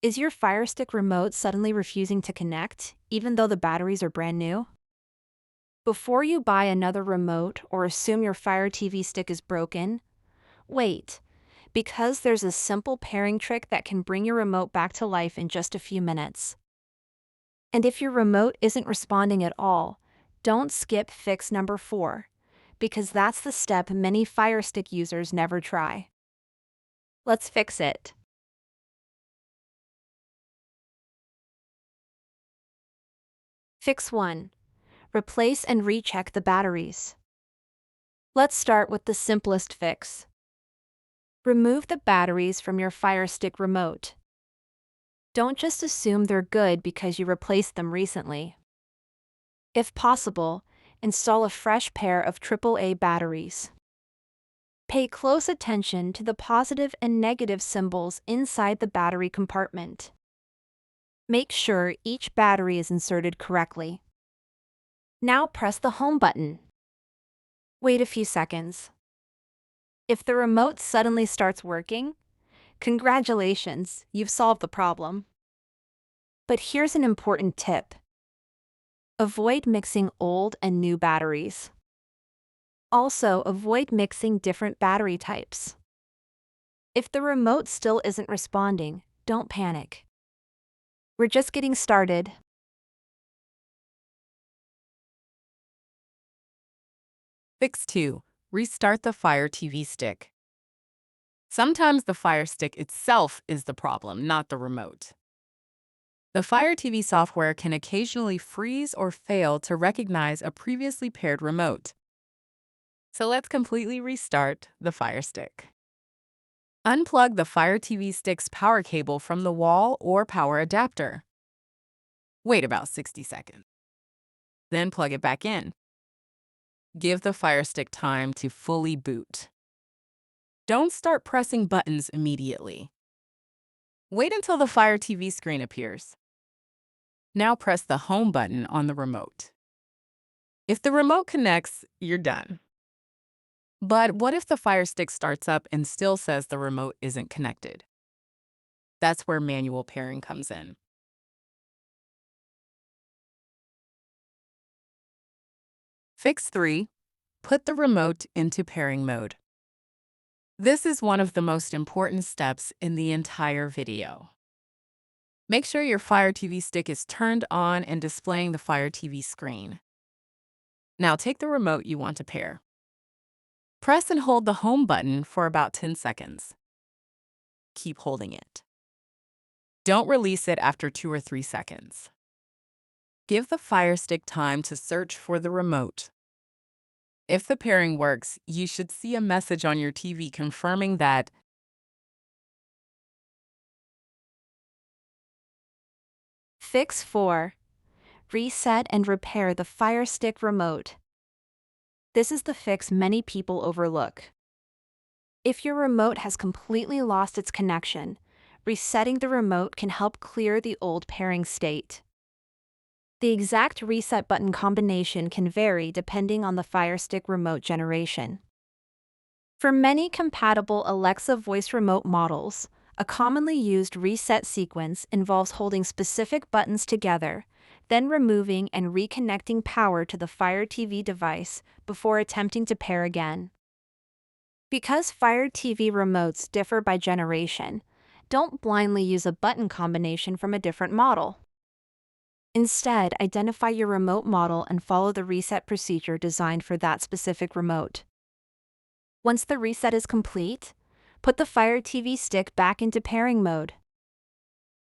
Is your Firestick remote suddenly refusing to connect, even though the batteries are brand new? Before you buy another remote or assume your Fire TV stick is broken, wait, because there's a simple pairing trick that can bring your remote back to life in just a few minutes. And if your remote isn't responding at all, don't skip fix number 4, because that's the step many Firestick users never try. Let's fix it. Fix 1. Replace and recheck the batteries. Let's start with the simplest fix. Remove the batteries from your Firestick remote. Don't just assume they're good because you replaced them recently. If possible, install a fresh pair of AAA batteries. Pay close attention to the positive and negative symbols inside the battery compartment. Make sure each battery is inserted correctly. Now press the home button. Wait a few seconds. If the remote suddenly starts working, congratulations, you've solved the problem. But here's an important tip. Avoid mixing old and new batteries. Also, avoid mixing different battery types. If the remote still isn't responding, don't panic. We're just getting started. Fix 2. Restart the Fire TV stick. Sometimes the Fire Stick itself is the problem, not the remote. The Fire TV software can occasionally freeze or fail to recognize a previously paired remote. So let's completely restart the Fire Stick. Unplug the Fire TV stick's power cable from the wall or power adapter. Wait about 60 seconds. Then plug it back in. Give the Fire Stick time to fully boot. Don't start pressing buttons immediately. Wait until the Fire TV screen appears. Now press the home button on the remote. If the remote connects, you're done. But what if the Fire Stick starts up and still says the remote isn't connected? That's where manual pairing comes in. Fix 3. Put the remote into pairing mode. This is one of the most important steps in the entire video. Make sure your Fire TV stick is turned on and displaying the Fire TV screen. Now take the remote you want to pair. Press and hold the home button for about 10 seconds. Keep holding it. Don't release it after 2 or 3 seconds. Give the Fire Stick time to search for the remote. If the pairing works, you should see a message on your TV confirming that. Fix 4. Reset and repair the Fire Stick remote. This is the fix many people overlook. If your remote has completely lost its connection, resetting the remote can help clear the old pairing state. The exact reset button combination can vary depending on the Fire Stick remote generation. For many compatible Alexa voice remote models, a commonly used reset sequence involves holding specific buttons together, then removing and reconnecting power to the Fire TV device before attempting to pair again. Because Fire TV remotes differ by generation, don't blindly use a button combination from a different model. Instead, identify your remote model and follow the reset procedure designed for that specific remote. Once the reset is complete, put the Fire TV stick back into pairing mode.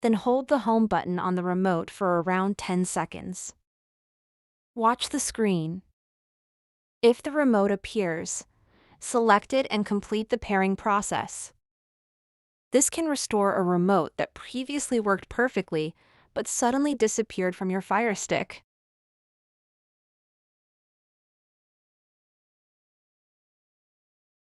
Then hold the home button on the remote for around 10 seconds. Watch the screen. If the remote appears, select it and complete the pairing process. This can restore a remote that previously worked perfectly but suddenly disappeared from your Fire Stick.